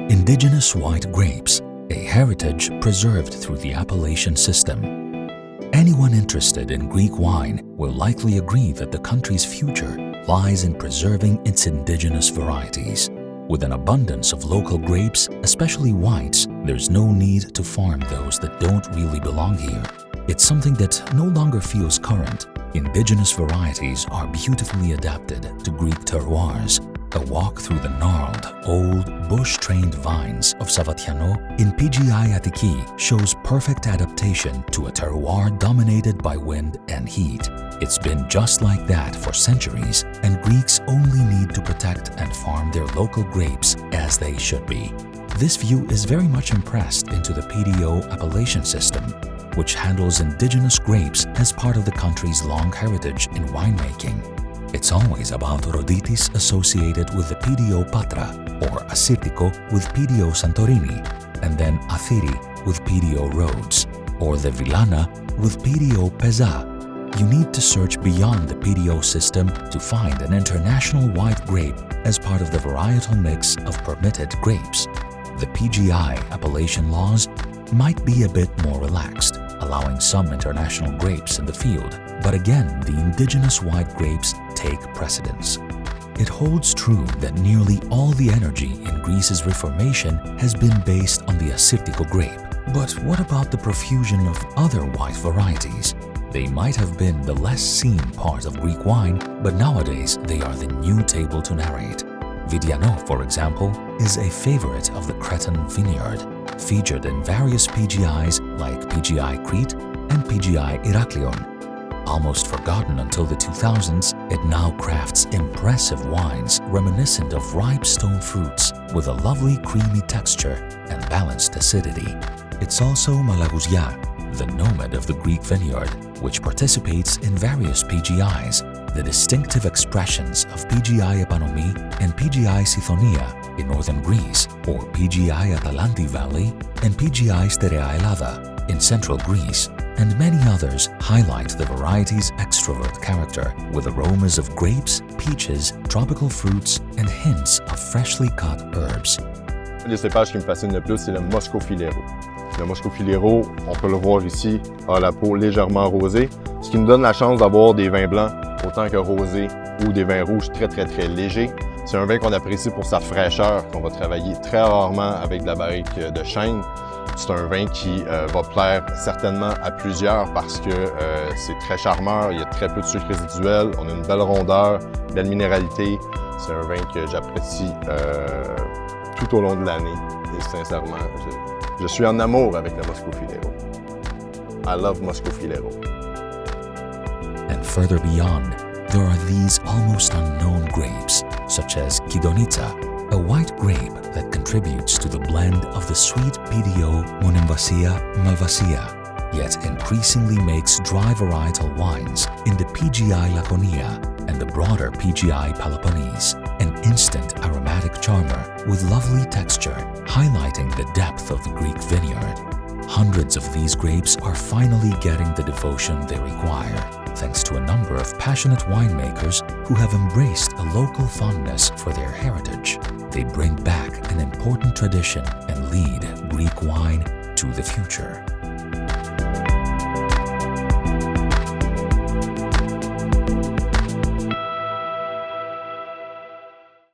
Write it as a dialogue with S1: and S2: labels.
S1: Indigenous white grapes, a heritage preserved through the appellation system. Anyone interested in Greek wine will likely agree that the country's future lies in preserving its indigenous varieties. With an abundance of local grapes, especially whites, there's no need to farm those that don't really belong here. It's something that no longer feels current. Indigenous varieties are beautifully adapted to Greek terroirs. A walk through the gnarled, old, bush-trained vines of Savatiano in PGI Attiki shows perfect adaptation to a terroir dominated by wind and heat. It's been just like that for centuries, and Greeks only need to protect and farm their local grapes as they should be. This view is very much impressed into the PDO appellation system, which handles indigenous grapes as part of the country's long heritage in winemaking. It's always about Rhoditis associated with the PDO Patra, or Assyrtiko with PDO Santorini, and then Athiri with PDO Rhodes, or the Villana with PDO Peza. You need to search beyond the PDO system to find an international white grape as part of the varietal mix of permitted grapes. The PGI appellation laws might be a bit more relaxed, allowing some international grapes in the field, but again, the indigenous white grapes take precedence. It holds true that nearly all the energy in Greece's reformation has been based on the Assyrtiko grape. But what about the profusion of other white varieties? They might have been the less seen part of Greek wine, but nowadays they are the new table to narrate. Vidiano, for example, is a favorite of the Cretan vineyard, featured in various PGIs like PGI Crete and PGI Iraklion. Almost forgotten until the 2000s, it now crafts impressive wines reminiscent of ripe stone fruits with a lovely creamy texture and balanced acidity. It's also Malagousia, the nomad of the Greek vineyard, which participates in various PGIs, the distinctive expressions of PGI Epanomi and PGI Sithonia in northern Greece, or PGI Atalanti Valley and PGI Sterea Elada in central Greece, and many others highlight the variety's extrovert character with aromas of grapes, peaches, tropical fruits, and hints of freshly cut herbs.
S2: Le cépage qui me fascine le plus, c'est le Moscofilero. Le Moscofilero, on peut le voir ici, a la peau légèrement rosée, ce qui nous donne la chance d'avoir des vins blancs autant que rosés ou des vins rouges très légers. C'est un vin qu'on apprécie pour sa fraîcheur, qu'on va travailler très rarement avec de la barrique de chêne. C'est un vin qui va plaire certainement à plusieurs parce que c'est très charmeur, il y a très peu de sucre résiduel, on a une belle rondeur, belle minéralité. C'est un vin que j'apprécie tout au long de l'année et sincèrement, je suis en amour avec le Moscofilero. I love Moscofilero.
S1: And further beyond, there are these almost unknown grapes, such as Kidonitsa, a white grape that contributes to the blend of the sweet PDO Monemvasia Malvasia, yet increasingly makes dry varietal wines in the PGI Laconia and the broader PGI Peloponnese, an instant aromatic charmer with lovely texture, highlighting the depth of the Greek vineyard. Hundreds of these grapes are finally getting the devotion they require, thanks to a number of passionate winemakers who have embraced a local fondness for their heritage. They bring back an important tradition and lead Greek wine to the future.